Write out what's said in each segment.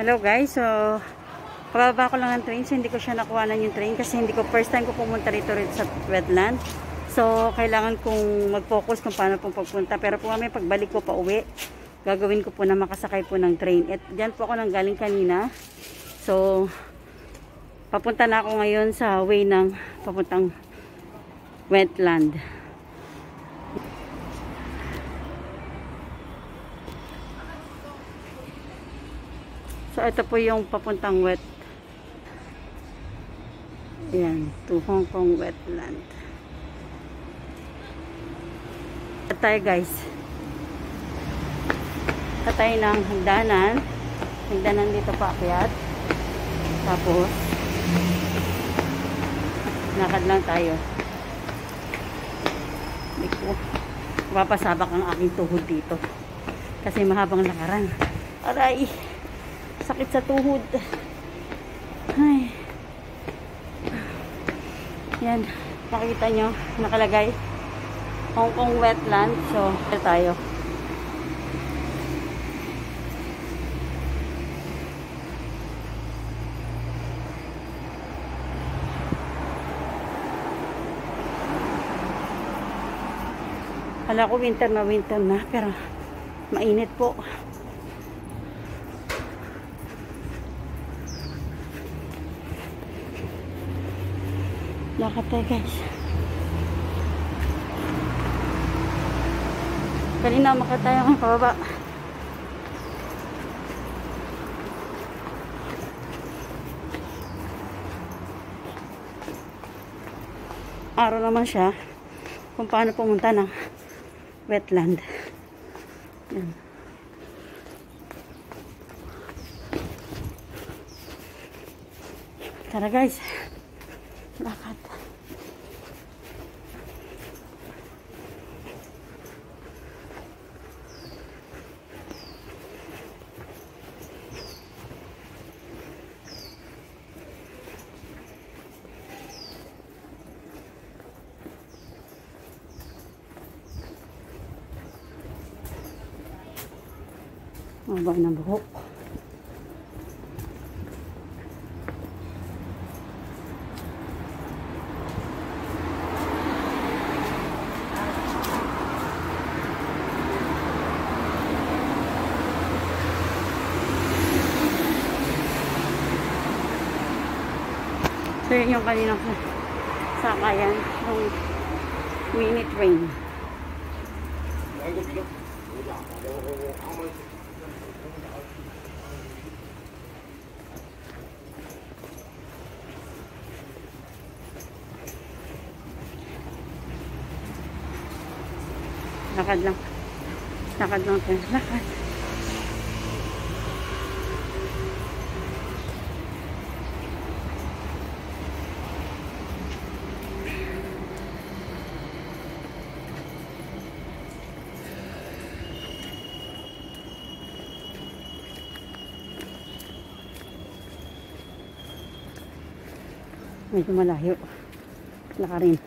Hello guys, so kababa ko lang ng train, so hindi ko siya nakuhanan yung train kasi hindi ko, first time ko pumunta rito sa wetland. So kailangan kong mag-focus kung paano pong pagpunta, pero kung may pagbalik ko pa uwi, gagawin ko po na makasakay po ng train. At dyan po ako nang galing kanina, so papunta na ako ngayon sa way ng papuntang wetland. So ito po yung papuntang ayan, to Hong Kong wetland. At tayo guys, patay ng hagdanan dito paakyat, tapos lakad lang tayo. Hindi ko mapasabak ang aking tuhod dito kasi mahabang lakaran. Aray, sakit sa tuhod. Ay. Yan, nakita nyo nakalagay Hong Kong wetland. So ito tayo. Kala ko winter na, pero mainit po. Lakad tayo guys. Kanina makatayo ang pababa. Araw naman siya kung paano pumunta ng wetland. Yan. Tara guys, lakad. Mababa ng buhok. So yun yung kaninang sakayan ng mini train. Lakad lang tayo. Lakad. Medyo malayo. Lakarin.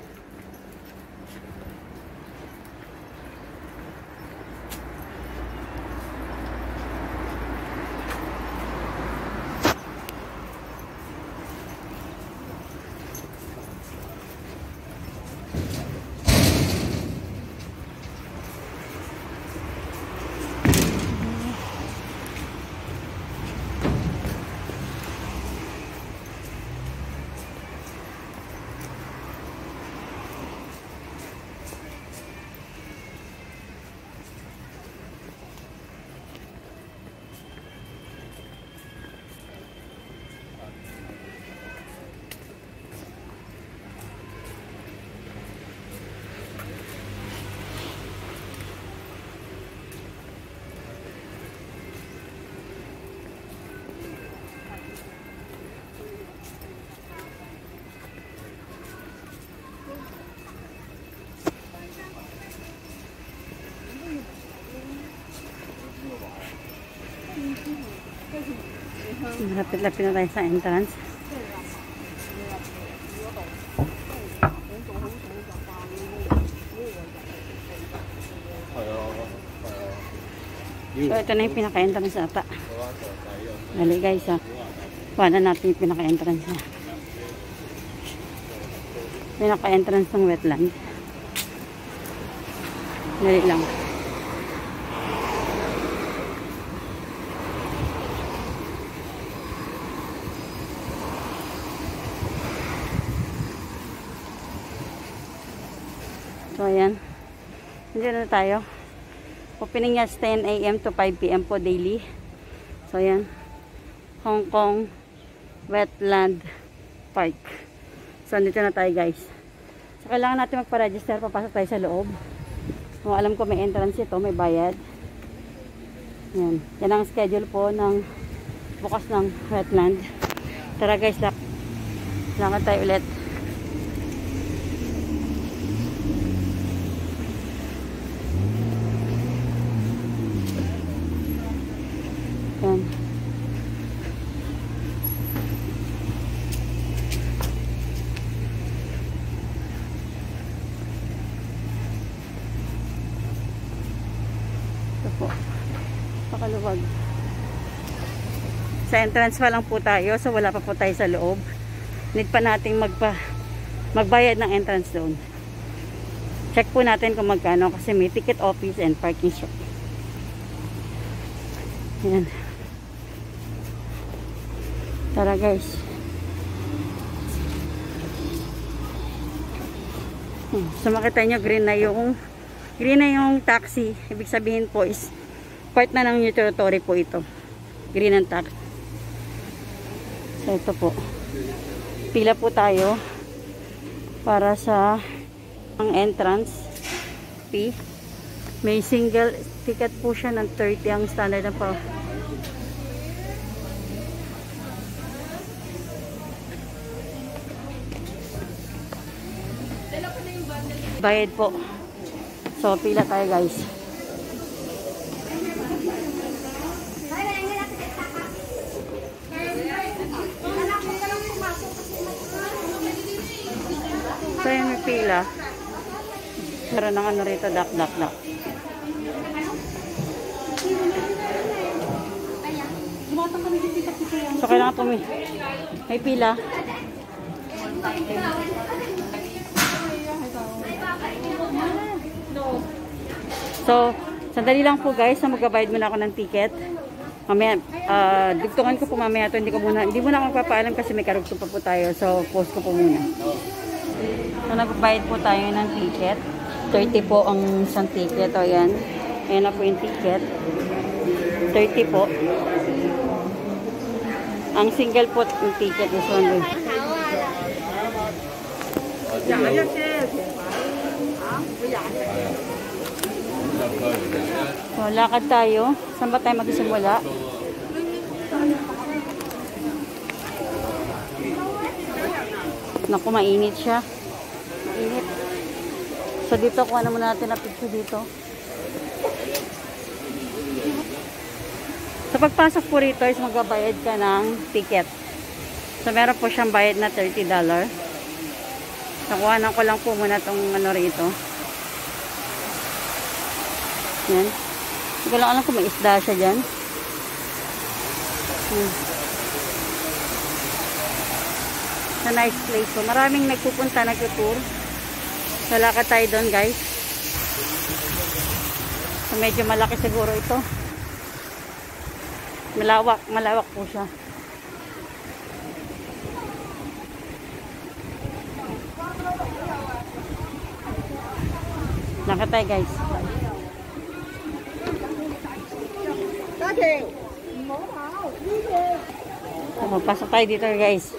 Lapit-lapit na tayo sa entrance. So, ito na yung pinaka-entrance ata. Dali guys ha. Wala natin yung pinaka-entrance na. Pinaka-entrance ng wetland. Dali lang. So, ayan. Nandiyan na tayo. Opening niya is 10 AM to 5 PM po daily. So, ayan. Hong Kong Wetland Park. So, andito na tayo guys. So, kailangan natin magpa-register. Papasok tayo sa loob. Kung alam ko may entrance ito, may bayad. Yan. Yan ang schedule po ng bukas ng wetland. Tara guys, lakad tayo ulit. Yan. Ito po. Pakaluwag. Sa entrance pa lang po tayo. So wala pa po tayo sa loob. Need pa nating magbayad ng entrance doon. Check po natin kung magkano. Kasi may ticket office and parking shop. Yan. Tara guys. So makita nyo green na yung taxi. Ibig sabihin po is part na ng new territory po ito. Green ang taxi. So ito po. Pila po tayo para sa ang entrance fee. May single ticket po siya ng 30 ang standard na pa. Bayad po. So, pila tayo guys. So, yun may pila. Meron ng ano rito, dak. So, kailangan po may pila. So, sandali lang po guys, na magbabayad muna ako ng ticket. Mamaya, dugtungan ko po mamaya ito. Hindi muna ako magpapaalam kasi may karugtong pa po tayo. So, post ko po muna. So, nagbayad po tayo ng ticket. 30 po ang isang ticket. O yan. Ayan na po yung ticket. 30 po. Ang single po yung ticket is 100. So, lakad tayo. Saan ba tayo magsisimula? Naku, mainit siya. Mainit. So, dito, kuha na muna natin na picture dito. So, pagpasok po rito is magbabayad ka ng ticket. So, meron po siyang bayad na $30. Nakuhanan ko lang po muna itong ano rito. Yan. Hindi ko lang alam kung may isda siya dyan. It's a nice place. So, maraming nagpupunta, nagtutour. So, lakad tayo doon guys. So, medyo malaki siguro ito. Malawak po siya. Lakad tayo guys. So, magpasok tayo dito guys.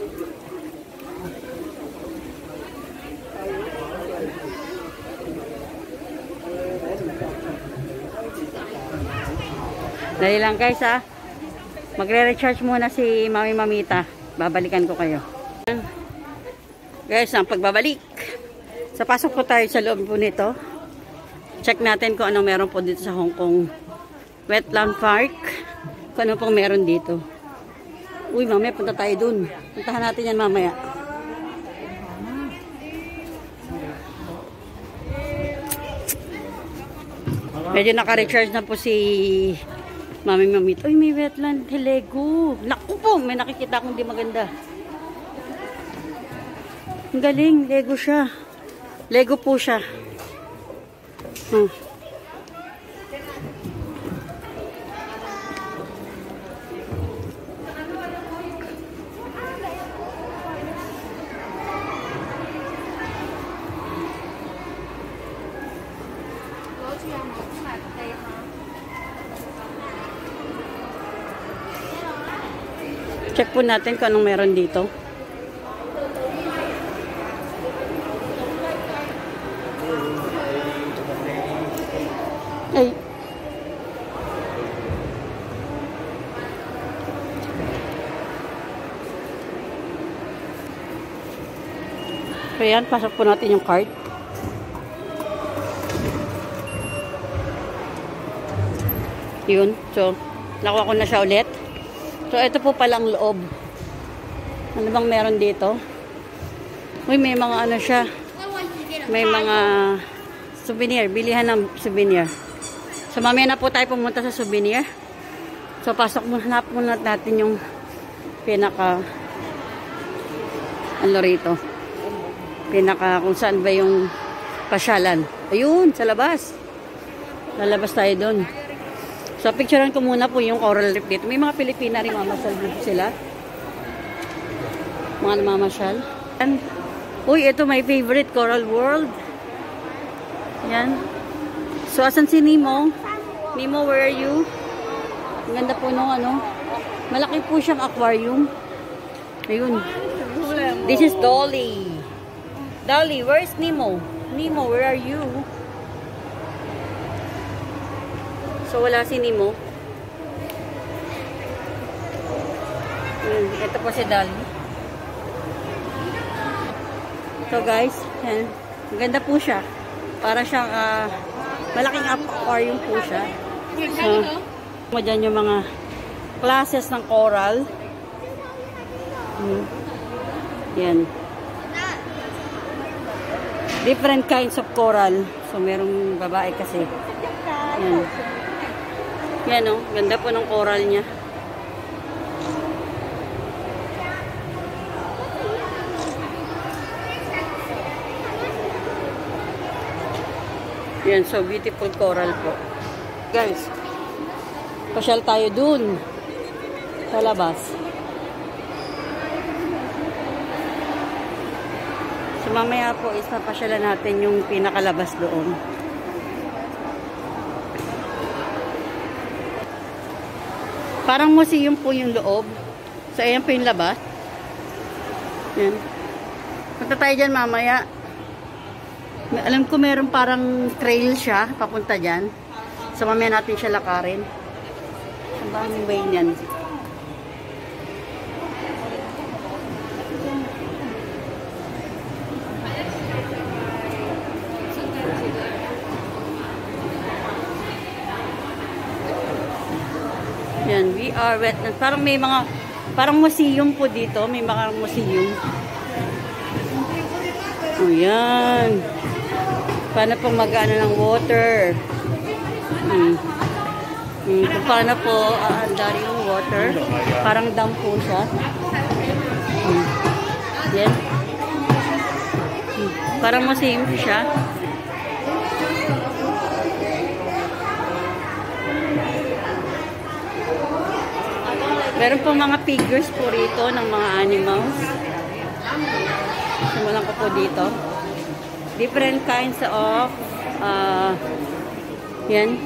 Dali lang guys ha. Magre-recharge muna si Mami Mamita. Babalikan ko kayo. Guys, ang pagbabalik. So, pasok po tayo sa loob po nito. Check natin kung anong meron po dito sa Hong Kong Wetland Park. Kung ano pong meron dito. Uy, mamaya punta tayo dun. Puntahan natin yan mamaya. Medyo naka-recharge na po si Mami mamit. Uy, may wetland. Lego. Naku po, may nakikita akong di maganda. Ang galing. Lego siya. Lego po siya. Check po natin kung anong meron dito. Ay. So yan, pasok po natin yung card. Yun. So, nakuha ko na siya ulit. So, ito po palang loob. Ano bang meron dito? Uy, may mga ano siya. May mga souvenir. Bilihan ng souvenir. So, mamaya na po tayo pumunta sa souvenir. So, pasok muna po natin yung pinaka ano rito. Pinaka kung saan ba yung pasyalan. Ayun, sa labas. Lalabas tayo doon. So, picturean ko muna po yung coral reef dito. May mga Pilipina rin mamasyal dito sila. Mga namamasyal. And, uy, ito my favorite, Coral World. Yan. So, asan si Nemo? Nemo, where are you? Ang ganda po nung ano. Malaki po siyang aquarium. Ayun. This is Dolly. Dolly, where's Nemo? Nemo, where are you? So, wala si Nemo. Ito po si Dolly. So, guys, yan. Ang ganda po siya. Para siyang malaking aquarium po siya. So, mo dyan yung mga classes ng coral. Yan. Different kinds of coral. So, merong babae kasi. Yan. Yan o, ganda po ng coral niya. Yan, so beautiful coral po. Guys, pasyal tayo dun sa labas. So mamaya po is papasyalan natin yung pinakalabas doon. Parang museum po yung loob. So, ayan po yung labas. Yan. Punta tayo dyan mamaya. Alam ko meron parang trail siya. Papunta dyan. So, mamaya natin siya lakarin. Ang daming way niyan. Yan, we are wetland. Parang may mga, parang museum po dito. May mga museum. O yan. Paano pong mag-ano ng water. Kung paano po aandar yung water. Parang dam po siya. Yan. Parang museum siya. Meron po mga figures po rito ng mga animals. Simulan ko po dito. Different kinds of yan.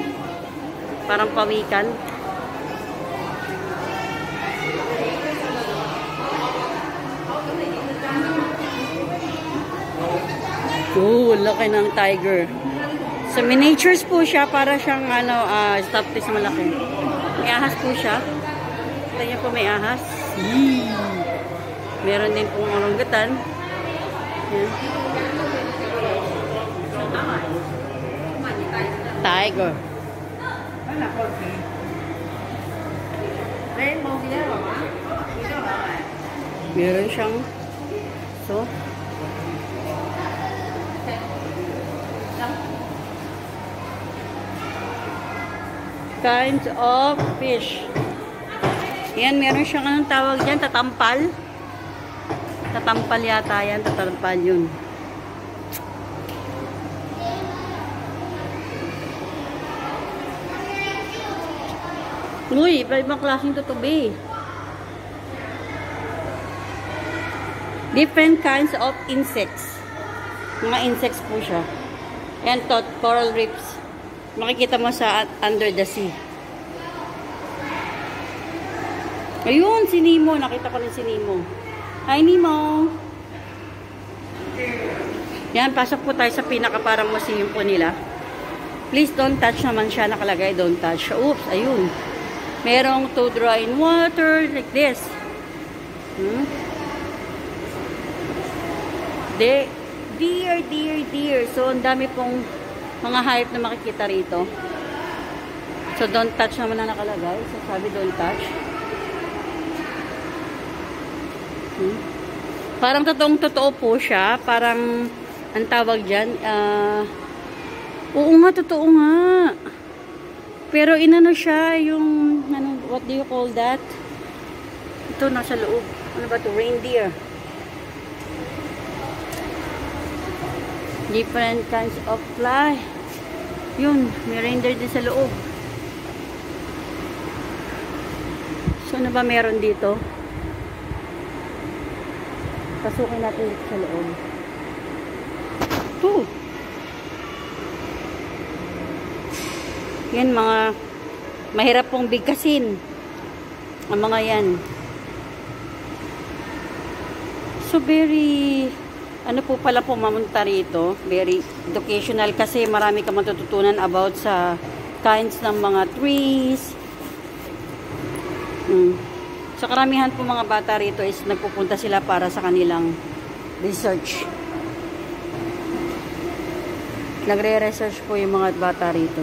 Parang pawikan. Oh, laki ng tiger. So, miniatures po siya para siyang ano, stop this malaki. May ahas po siya. Kita niyo po may ahas. Meron din pong oranggutan. Yan. Tiger. Meron siyang so kinds of fish. Yan, meron siyang anong tawag dyan, tatampal. Tatampal yata yan, tatampal yun. Uy, ibang klaseng tutubi. Different kinds of insects. Mga insects po siya. Ayan, coral reefs. Makikita mo sa under the sea. Ayun, si Nemo. Nakita ko rin si Nemo. Hi, Nemo. Yan, pasok po tayo sa pinaka parang museum po nila. Please don't touch naman siya. Nakalagay, don't touch. Oops, ayun. Merong to dry in water, like this. Deer. So, ang dami pong mga hayop na makikita rito. So, don't touch naman na nakalagay. So, sabi, don't touch. Parang totoong-totoo po siya. Parang, ang tawag dyan, oo nga, totoo nga. Pero inano siya, yung, what do you call that? Ito, nasa loob. Ano ba ito? Reindeer. Different kinds of fly. Yun, may reindeer din sa loob. So, ano ba meron dito? Pasukin natin dito sa loob. Ito. Yan, mga mahirap pong bigkasin ang mga yan. So, very ano po pala po mamunta rito, very educational kasi marami ka matututunan about sa kinds ng mga trees. Sa karamihan po mga bata rito is nagpupunta sila para sa kanilang research. Nagre-research po yung mga bata rito.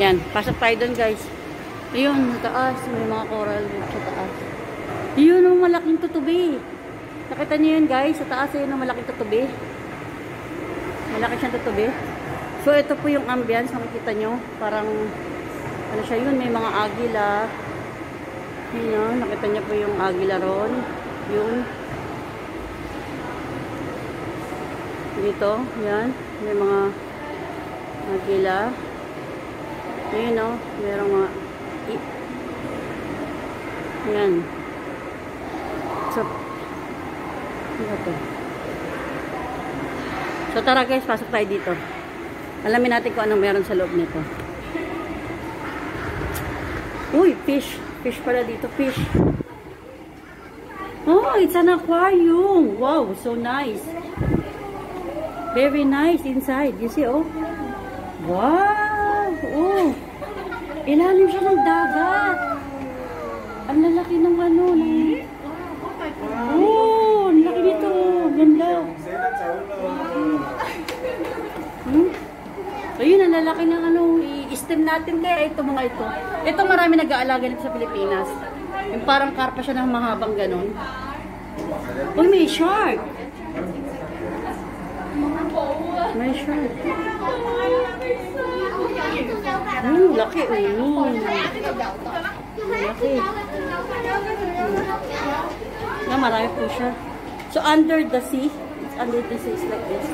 Yan, pasok tayo doon guys. Ayun, sa taas, may mga coral reef sa taas. Yun ang malaking tutubi. Nakita niyo yun guys, sa taas yun ang malaking tutubi. Malaki siyang tutubi. So ito po yung ambience, makikita nyo. Parang, ano siya yun, may mga agila. Yun, nakita niyo po yung agila ron. Yun. Dito, yan. May mga agila. Yun o, merong mga yan. So, so tara guys, pasok tayo dito. Alamin natin kung anong meron sa loob nito. Uy, fish. Fish pala dito, fish. Oh, it's an aquarium. Wow, so nice. Very nice inside. You see, oh. Wow. Oh. Ilalim siya ng dagat. Ang lalaki ng ano. Oh, ang laki nito. Ganda. So yun, ang lalaki ng ano. I-stem natin kaya ito mga ito. Ito marami nag-aalaga nito sa Pilipinas. Yung parang karpa siya ng mahabang ganon. Uy, may shark. May shark. Laki. Laki. Na marami po siya. So, under the sea. It's under the sea. It's like this.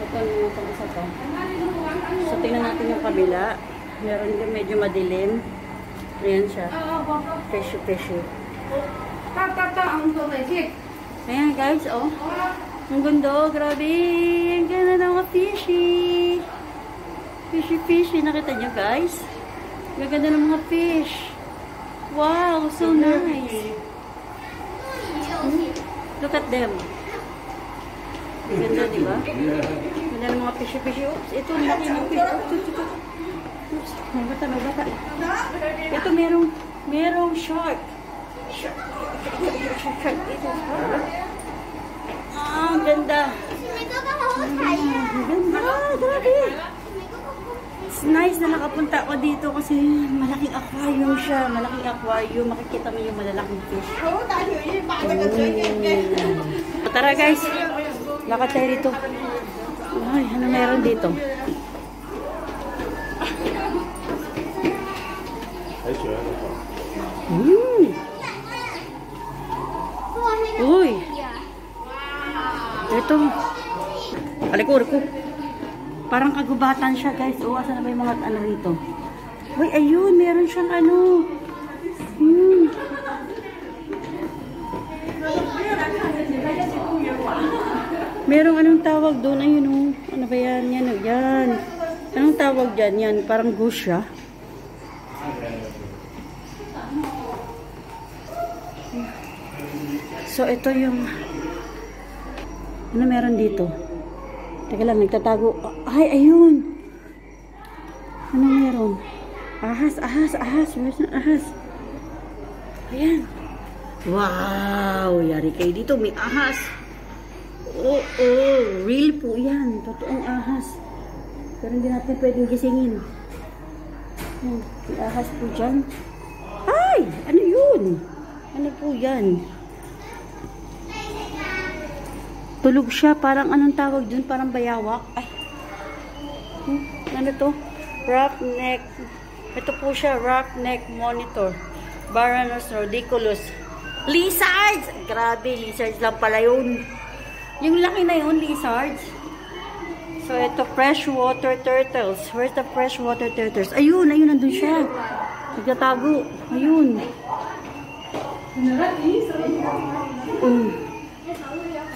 Ito yung isa to. So, tingnan natin yung kabila. Meron din medyo madilim. Ayan siya. Fishy. Ayan guys, oh. Ang ganda, grabe. Ang ganda ng mga fishy. Fishy. Nakita nyo guys? Ang ganda ng mga fish. Wow, so nice. Look at them. Ang ganda, di ba? Ang ganda ng mga fishy. Oops, ito, laki ng fish. Oops, may bata. Ito, merong shark. Ang ganda. Ang ganda, grabe. It's nice na nakapunta ako dito kasi malaking aquarium siya. Malaking aquarium. Makikita mo yung malalaking fish. Tara guys. Lakad tayo dito. Ay, ano meron dito? Uy! Ito. Aliko. Parang kagubatan siya, guys. O, asan na ba yung mga ano rito? Uy, ayun. Meron siyang ano. Merong anong tawag doon? Ayun, oh. Ano ba yan? Yan. Anong tawag dyan? Yan. Parang goose siya. So, ito yung... Ano meron dito? Teka lang, nagtatago. Ay, ayun! Ano meron? Ahas. Where's the ahas? Ayan. Wow! Yari kayo dito. May ahas. Oo. Real po yan. Totoong ahas. Pero hindi natin pwedeng gisingin. Ayan. May ahas po dyan. Ay! Ano yun? Ano po yan? Tulog siya. Parang anong tawag dun? Parang bayawak. Ay. Ano to? Roughneck. Ito po siya. Roughneck monitor. Varanus rodiculus. Lizards! Grabe. Lizards lang pala yun. Yung laki na yun. Lizards. So, ito. Freshwater turtles. Where's the freshwater turtles? Ayun. Nandun siya. Nagtatago. Ayun.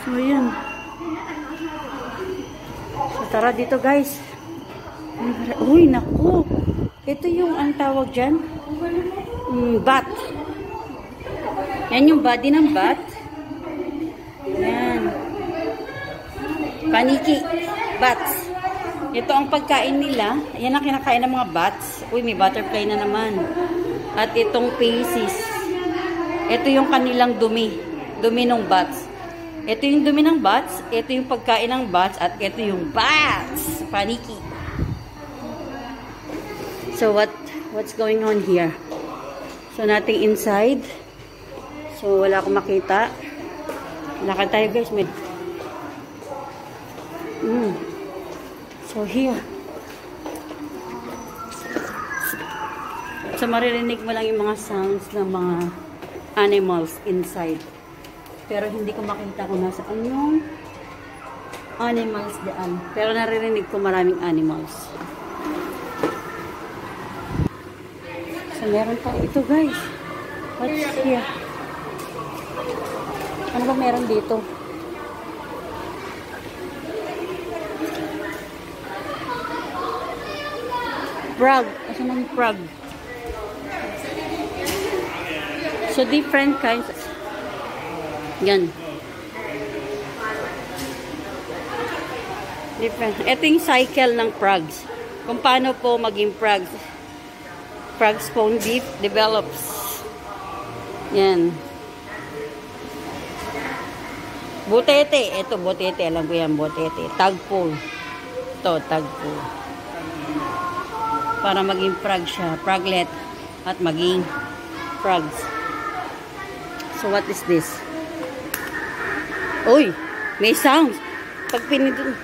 So, ayan. So, tara dito, guys. Uy, naku. Ito yung ang tawag dyan. Bat. Yan yung body ng bat. Yan. Paniki. Bats. Ito ang pagkain nila. Yan ang kinakain ng mga bats. Uy, may butterfly na naman. At itong feces. Ito yung kanilang dumi. Dumi ng bats. Ito yung dumi ng bats, ito yung pagkain ng bats, at ito yung bats. Paniki. So, what's going on here? So, nothing inside. So, wala akong makita. Lakad tayo, guys. So, here. So, maririnig mo lang yung mga sounds ng mga animals inside. Pero hindi ko makita kung nasaan yung animals dyan. Pero naririnig ko maraming animals. So, meron pa ito, guys. What's here? Ano ba meron dito? Frog. Asan ang frog? So, different kinds. Yan. Different. Ito yung cycle ng frogs. Kung paano po maging frogs. Frog spawn develops. Yan. Butete. Ito, butete. Alam ko yan, butete. Tadpole. Ito, tadpole. Para maging frog siya. Froglet. At maging frogs. So, what is this? Uy, may sounds. Pag pinindot,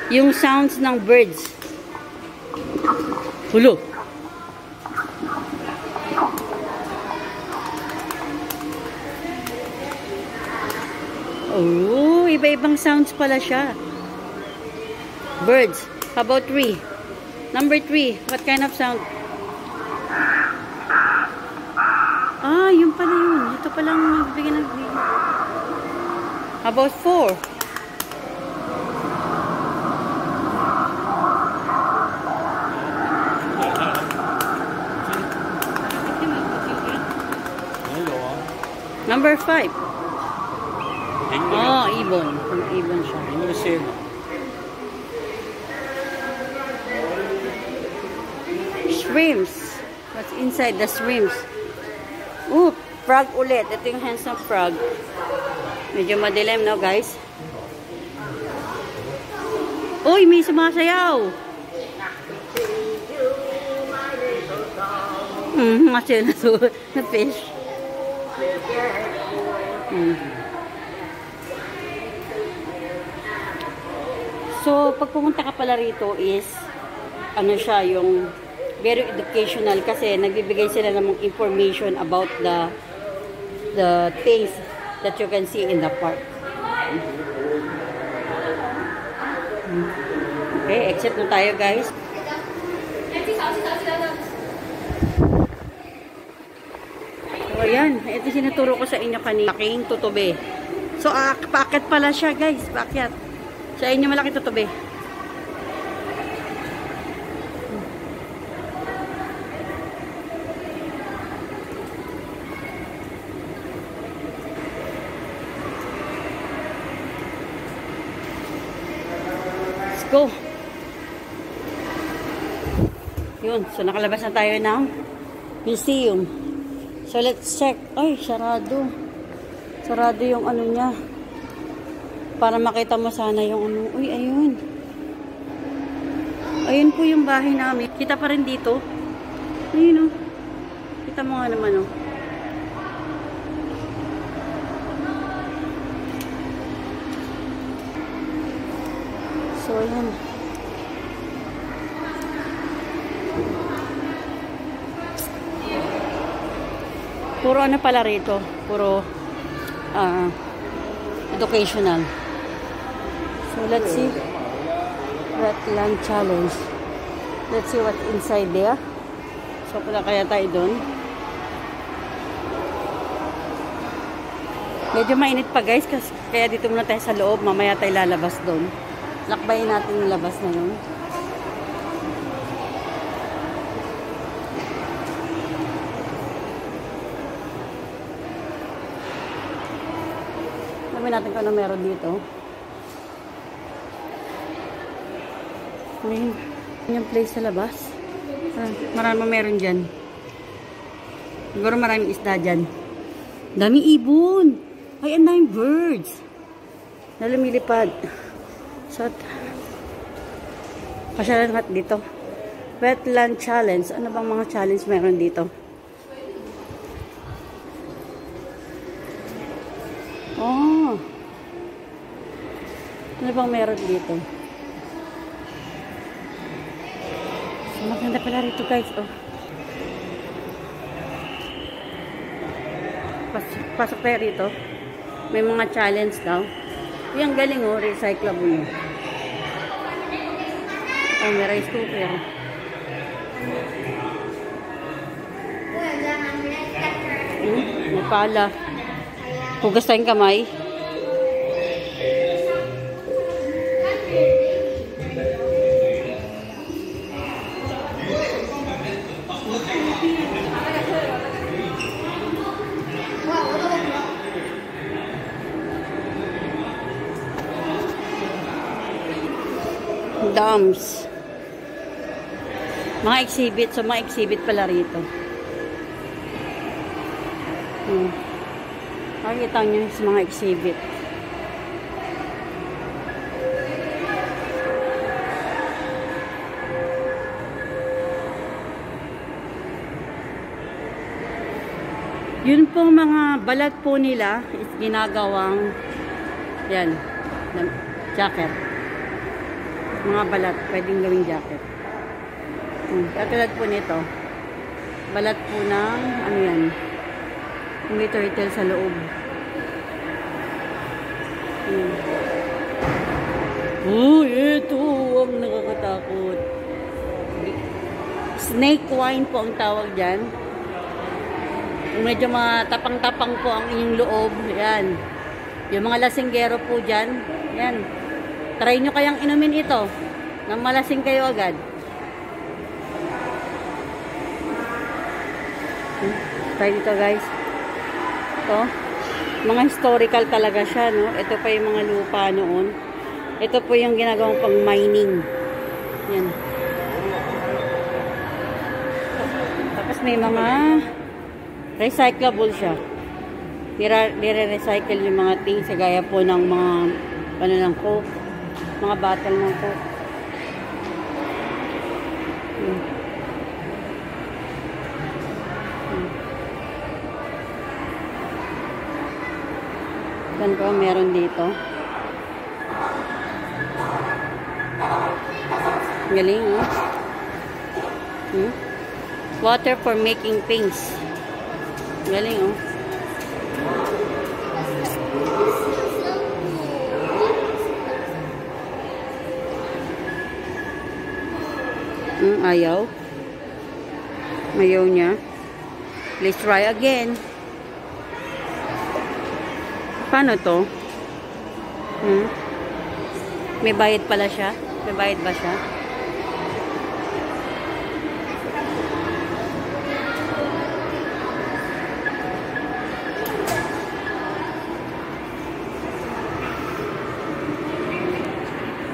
yung sounds ng birds. Hulo. Oh, iba-ibang sounds pala siya. Birds. How about 3? Number 3. What kind of sound? Ah, yun pala yun. Ito palang nagbigay ng video. How about 4? Number 5. Oh, ibon. Ibon siya. Shrimps. What's inside the shrimps? Ooh, frog ulit. Ito yung handsome frog. Medyo madilim, no, guys? Uy, may sumasayaw. Masaya na fish. So, So, pag pumunta ka pala rito is, ano siya, yung very educational kasi nagbibigay sila ng information about the things that you can see in the park. Okay, exit na tayo guys. So, ayan. Ito sinuturo ko sa inyo kanina. Malaking tutubi. So, paakyat pala siya guys. Paakyat. Sa inyo malaking tutubi. Go. Yun. So, nakalabas na tayo ng museum. So, let's check. Ay, sarado. Sarado yung ano niya. Para makita mo sana yung ano. Uy, ayun. Ayun po yung bahay namin. Kita pa rin dito. Ayun, oh. Kita mo nga naman, oh. So, ayan. Puro ano pala rito? Puro educational. So, let's see. Wetland Challenge. Let's see what's inside there. So, pala kaya tayo doon. Medyo mainit pa guys. Kaya dito muna tayo sa loob. Mamaya tayo lalabas doon. Lakbayin natin yung labas na yun. Alamin natin kung ano meron dito. Ayun. Yung place sa labas. Maraming meron dyan. Siguro maraming isda dyan. Daming ibon. Ay, ang daming birds. Na lumilipad. So, pasyalan natin dito. Wetland Challenge. Ano bang mga challenge meron dito? Oh. Ano bang meron dito? So, maganda pala rito guys. Oh. Pasok tayo rito. May mga challenge daw. Yung galing oh, recyclable. Oh, may rice cooker. May pala. Hugas tayong kamay. Dams. Mga exhibit. So, mga exhibit pala rito. Makikita nyo sa mga exhibit. Yun po mga balat po nila is ginagawang yan, jacket. Mga balat, pwedeng gawing jacket. Katulad po nito, balat po ng, ano yan, may turtle sa loob. Oh, ito ang nakakatakot. Snake wine po ang tawag dyan. Kung medyo matapang-tapang po ang inyong loob, yan. Yung mga lasinggero po dyan, yan. Try nyo kayang inumin ito nang malasing kayo agad. Try dito guys. Ito. Mga historical talaga siya, no? Ito pa yung mga lupa noon. Ito po yung ginagawang pang mining. Yan. Tapos may mga recyclable siya. Nire-recycle yung mga things gaya po ng mga ano ng Coke. Mga bottle ng Coke. Yan po meron dito. Galing, oh. Water for making paints. Galing, oh. Ayaw. Ayaw niya. Let's try again. Paano to? May bayad pala siya? May bayad ba siya?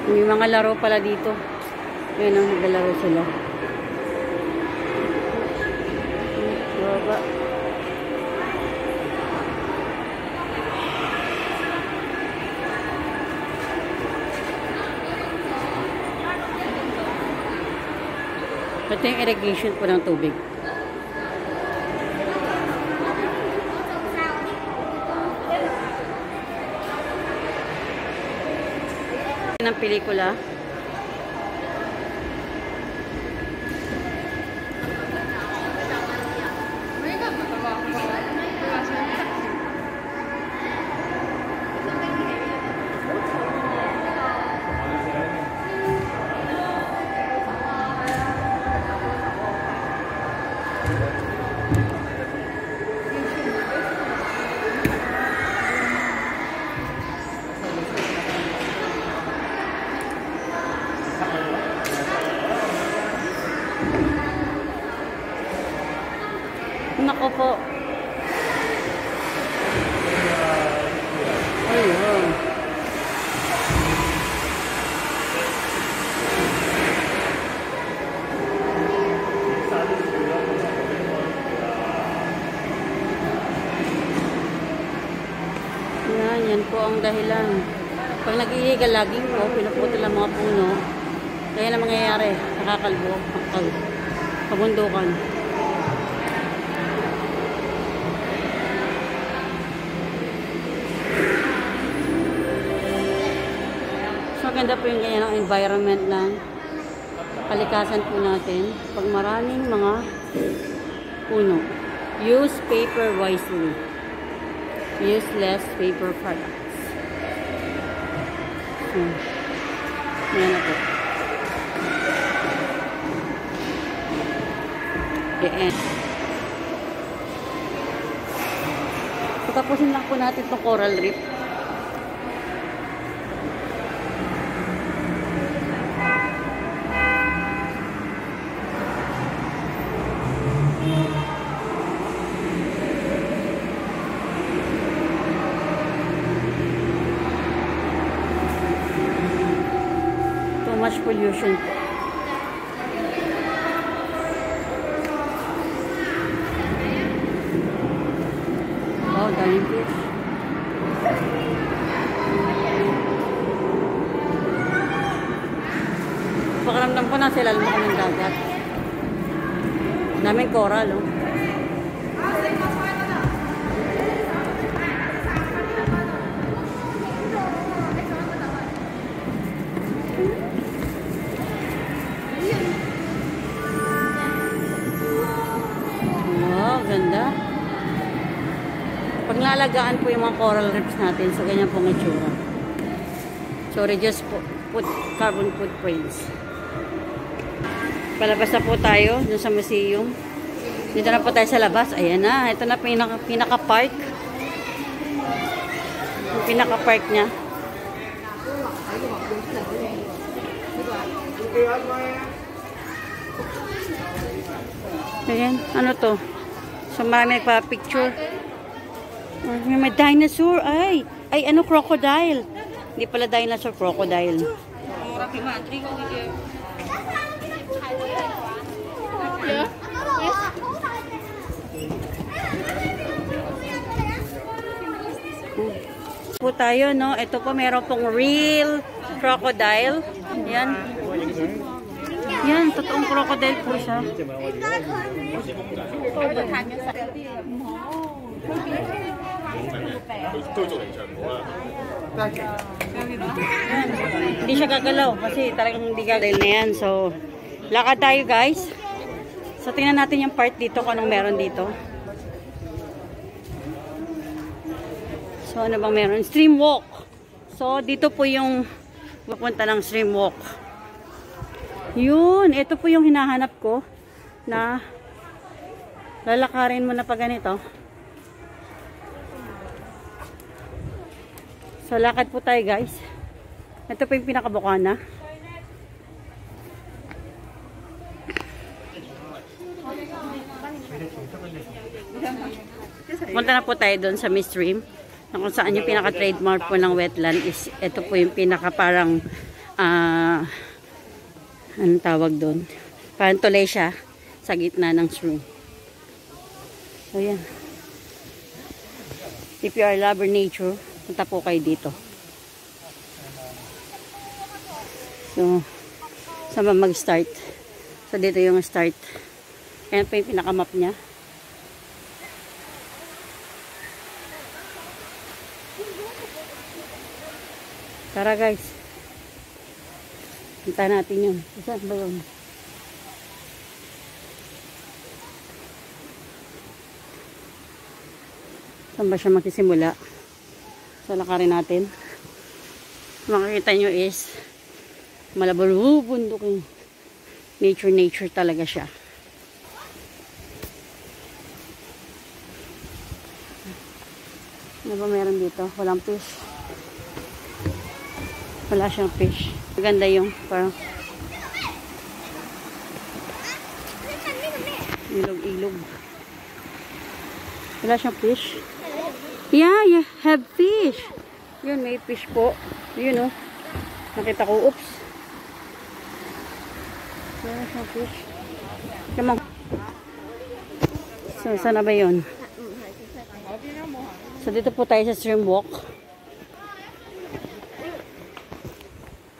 May mga laro pala dito. Yun ang naglalaro sila. Baba. Ito yung irrigation po ng tubig. Ng pelikula. Nako po. Ayun. Yan po ang dahilan. Pag nag-iigal lagi po, pinuputol ang mga puno. Kaya na mangyayari, nakakalbo, kabundukan. Maganda po yung ganyan ang environment lang. Kalikasan po natin. Pag maraming mga puno. Use paper wisely. Use less paper products. Yan na po. The end. Patapusin lang po natin itong coral reef. Much pollution. Oh, daming fish. Pakiramdam ko na sila lumaki ng dagat. Daming coral, oh. Ganda. Pag nalagaan po yung mga coral reefs natin, so ganyan pong itsura. So reduce put carbon footprints. Palabas na po tayo dun sa museum. Dito na po tayo sa labas. Ayan na. Ito na pinaka-park. Yung pinaka-park niya. Ayan. Ano to? So, marami nagpa-picture. May dinosaur. Ay, ano, crocodile. Hindi pala dinosaur, crocodile. Po tayo, no? Ito po, meron pong real crocodile. Yan. Yan, totoong crocodile po siya. Hindi siya gagalaw kasi talagang hindi gagalaw na yan. So, lakad tayo guys. So, tingnan natin yung part dito kung anong meron dito. So, ano bang meron? Stream walk. So, dito po yung pupunta ng stream walk. Yun. Ito po yung hinahanap ko na lalakarin mo na pa ganito. So, lakad po tayo guys. Ito po yung pinakabukana. Punta na po tayo doon sa midstream. Kung saan yung pinaka-trademark po ng wetland is ito po yung pinaka parang anong tawag doon? Parang tulay siya sa gitna ng stream. So, yan. If you are lover nature, punta po kayo dito. So, saan ba mag-start? So, dito yung start. Ayan po yung pinaka-map niya. Tara guys. Punta natin yun. Saan ba yun? Saan ba siya magsisimula? So, lakarin natin. Makikita nyo is malabon bundok yung nature talaga siya. Ano ba meron dito? Walang fish. Wala siyang fish. Maganda yung parang ilog-ilog. Wala siyang fish. Yeah, you have fish. Yun, may fish po. Yun, oh. Nakita ko. Oops. Wala siyang fish. Come on. So, saan na ba yun? So, dito po tayo sa stream walk.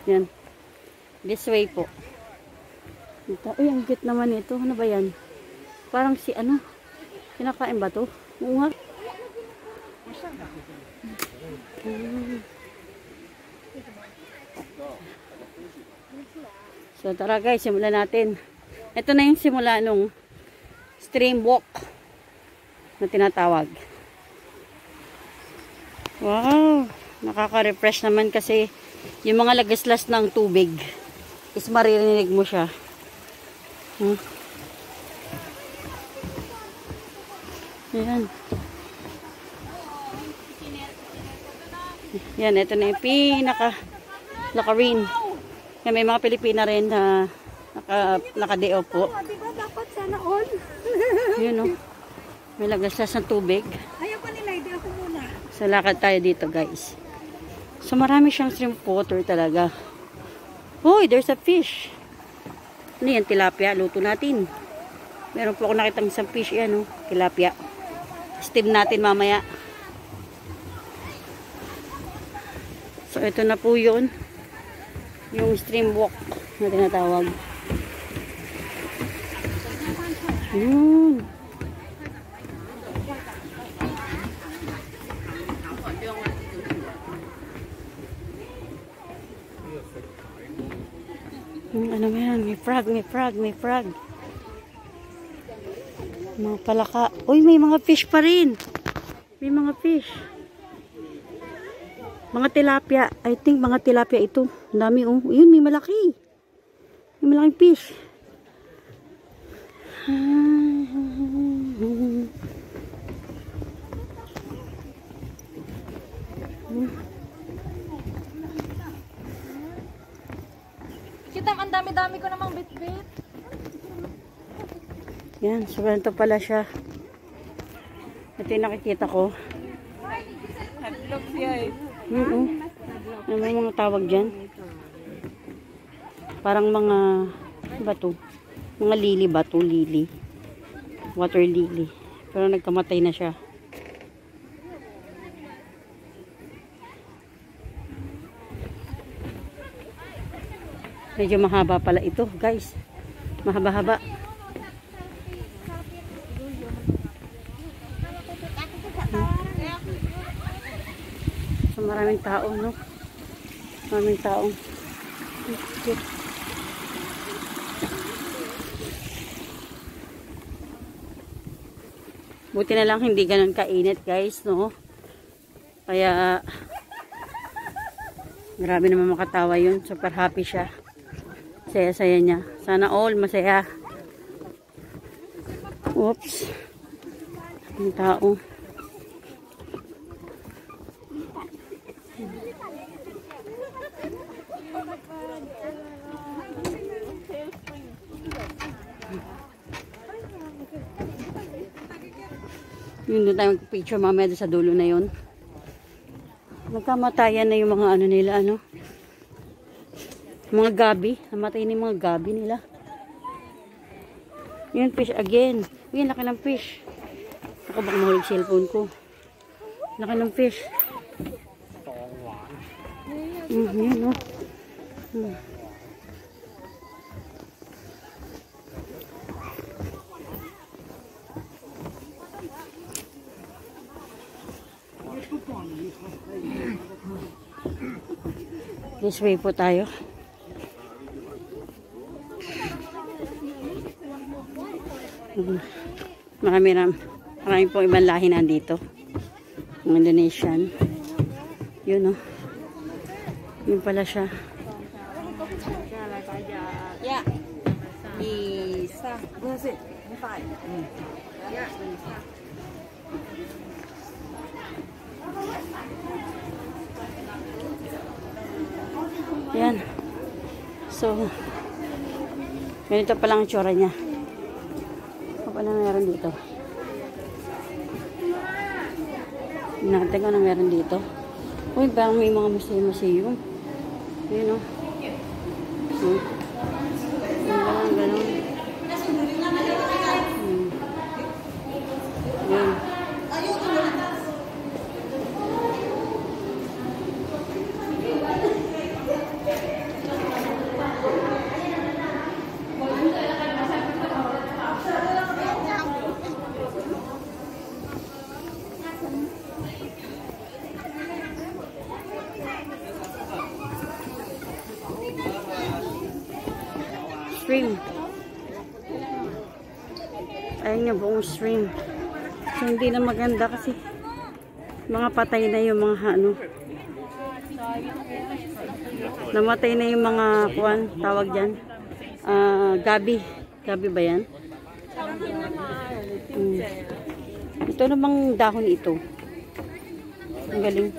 Yan. This way po. Dito. Uy, ang cute naman ito. Ano ba yan? Parang si ano? Kinakain ba to? Oo nga. So, tara guys. Simulan natin. Ito na yung simula nung stream walk na tinatawag. Wow! Nakaka-refresh naman kasi yung mga lagaslas ng tubig is maririnig mo siya. Ayan. Yan, ito na yung pinaka-lakarin. Yan, may mga Pilipina rin na naka-deo po. Diba dapat sana all? Yun, oh. May lagaslas ng tubig. Ayaw pa nila, hindi ako muna. So, lakad tayo dito, guys. So, marami siyang shrimp water talaga. Uy, there's a fish. Ano yan? Tilapia. Luto natin. Meron po ako nakitang isang fish yan, oh. Tilapia. Steam natin mamaya. So, ito na po yun. Yung stream walk na tinatawag. Yun. Ano yan? May frog. Mga palaka. Uy, may mga fish pa rin. May mga fish. Mga tilapia. I think mga tilapia ito. Ang dami, oh. Yun, may malaki. May malaking fish. Kitam, ang dami-dami ko namang bit-bit. Yan, so ganito pala siya. Ito yung nakikita ko. Hadlock siya eh. Ano may mga tawag dyan? Parang mga bato. Mga lily bato, lily. Water lily. Pero nagkamatay na siya. Medyo mahaba pala ito, guys. Mahaba-haba. Maraming tao, no? Maraming tao. Buti na lang hindi ganun kainit, guys, no? Kaya grabe naman makatawa yun. Super happy siya. Saya-saya niya. Sana all masaya. Oops. Ang tao. Yun, doon tayo mag-picture mamaya sa dulo na yun. Nagkamatayan na yung mga ano nila, ano. Mga gabi. Namatay na yung mga gabi nila. Yun, fish again. Yun, laki ng fish. Ako baka mahulog cellphone ko. Laki ng fish. Yun, no. This way po tayo. Marami pong ibang lahi nandito. Mga Indonesian. Yun, no. Yun pala siya. Yeah. Isa. Busit. Five. Yeah. Yan. So, ganito pa lang ang tsura niya. Ano pa na meron dito? Natin ko na meron dito. Uy, parang may mga museum. Yun, o. Ganun. Yan. Stream. Ayun nga, buong stream. So, hindi na maganda kasi mga patay na yung mga ano. Namatay na yung mga kuwan, tawag dyan. Gabi. Gabi ba yan? Ito namang dahon ito. Ang galing.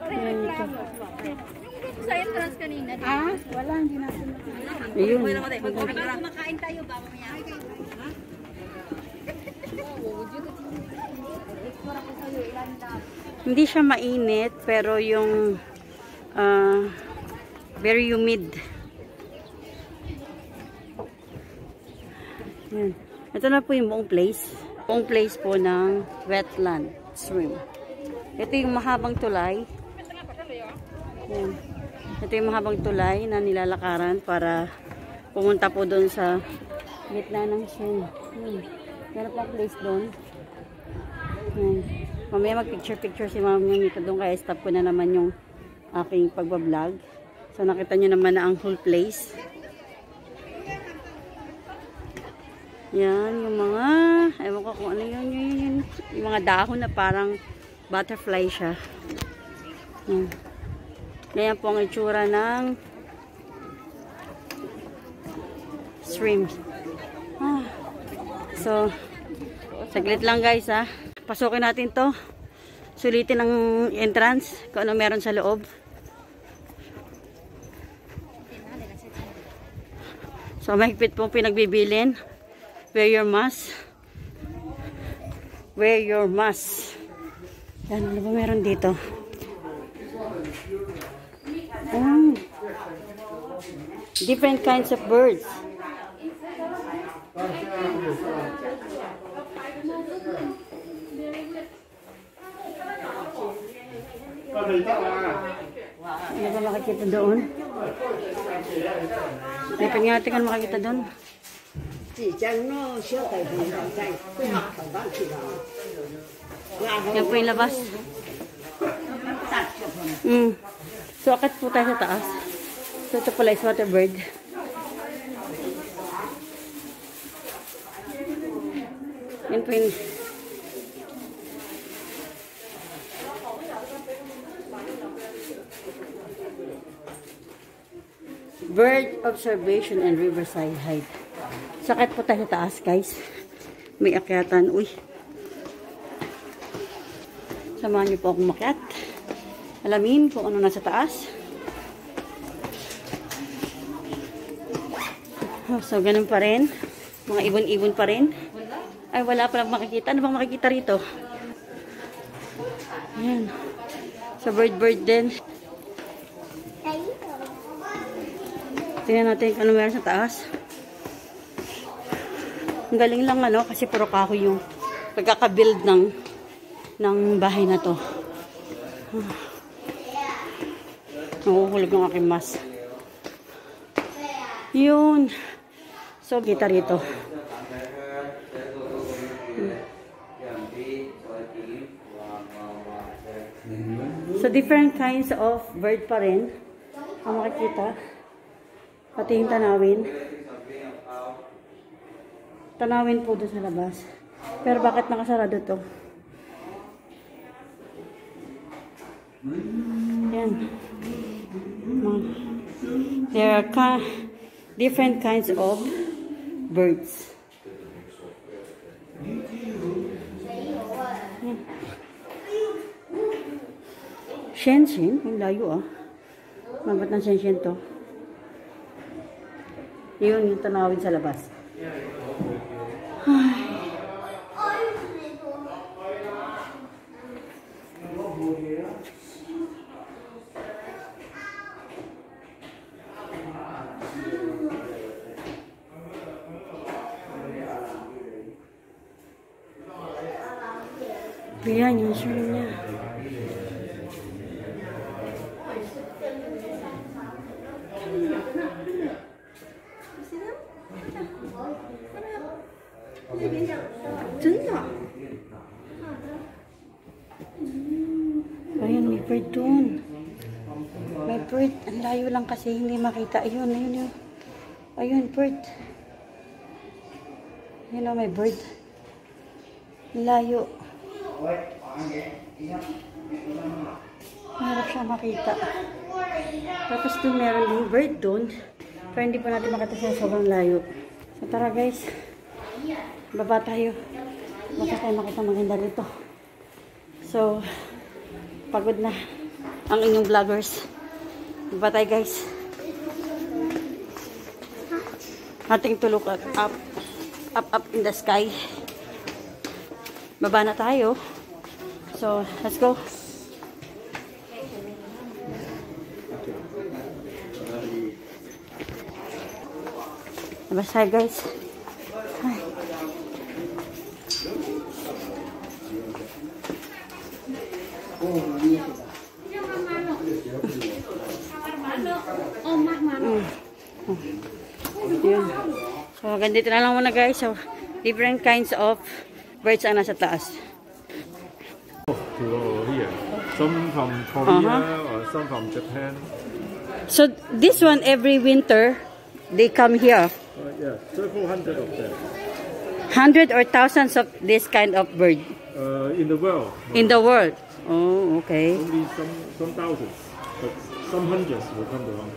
Ayan ito. Sa entrance kanina. Wala, hindi natin. Ayun. Kumakain tayo ba mamaya? Hindi siya mainit, pero yung very humid. Yan. Ito na po yung buong place. Buong place po ng wetland stream. Ito yung mahabang tulay. Yan. Ito yung mahabang tulay na nilalakaran para pumunta po doon sa gitna ng stream. Meron pa place doon. Yan. Mamaya mag-picture-picture si mama nito doon, kaya stop ko na naman yung aking pagbablog. So nakita nyo naman na ang whole place. Yan, yung mga, ewan ko kung ano yun, yung mga dahon na parang butterfly siya. Yan. Ganyan po ang itsura ng stream. So, saglit lang guys ha. Pasukin natin to. Sulitin ang entrance kung ano meron sa loob. So, mahigpit pong pinagbibilin. Wear your mask. Wear your mask. Yan, ano ba meron dito? Different kinds of birds. Ano ba makikita doon? May pangyati ka makikita doon. Yan po yung labas. So, akit po tayo sa taas. So, ito pala is water bird. Yan po yung bird observation and riverside height. Sakit po tayo sa taas, guys. May akyatan. Uy. Samahan niyo po akong makyat. Alamin kung ano nasa taas. So, ganun pa rin. Mga ibon-ibon pa rin. Ay, wala palang makikita. Ano bang makikita rito? Ayan. So, bird din. Tingnan natin kung ano meron sa taas. Ang galing lang ano, kasi puro kahoy yung pagkakabuild ng bahay na to. Nakukulog ng aking mas. Yun. So, kita rito. So, different kinds of bird pa rin ang makikita. Pati yung tanawin. Tanawin po doon sa labas. Pero bakit nakasarado to? Yan. There are different kinds of birds. Yan. Shenzhen. Ang layo ah. Mabat ng Shenzhen to. Yun yung tanawin sa labas. Ay. Ayan yung show niya. Ayun, may bird dun. May bird. Ang layo lang kasi hindi makita. Ayun, ayun yun. Ayun, bird. Ayun o, may bird. Ang layo. Mahirap siya makita. Tapos dun meron din bird dun. Pero hindi pa natin makita siya sobrang layo. So tara guys. Baba tayo. Baka tayo makita maganda rito. So, pagod na ang inyong vloggers. Baba tayo guys. Ating tulok up in the sky. Baba na tayo. So, let's go. Labas tayo guys. Ay. Yun. So, ganito na lang muna guys. So, different kinds of birds ang nasa taas. Here. Some from Korea or some from Japan. So, this one every winter, they come here. Yeah, several hundred of them. 100 or thousands of this kind of bird? In the world. In the world? Oh, okay. Only some thousands, but some hundreds will come around.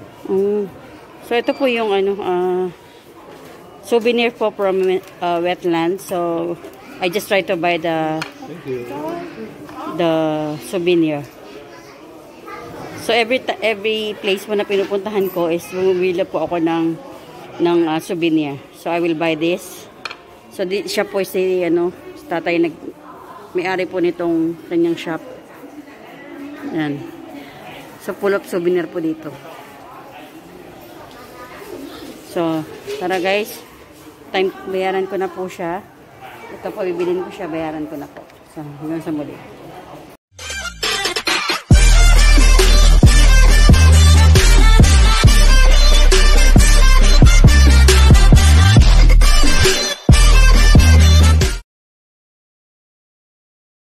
So, ito po yung ano, souvenir po from wetland. So, I just try to buy the souvenir. So, every place po na pinupuntahan ko is bumibili po ako ng souvenir. So, I will buy this. So, siya po si, tatay may-ari po nitong kanyang shop. Yan. So, full of souvenir po dito. So, tara guys. Bayaran ko na po siya. Ito po, bibilin ko siya. Bayaran ko na po. So, hanggang sa muli.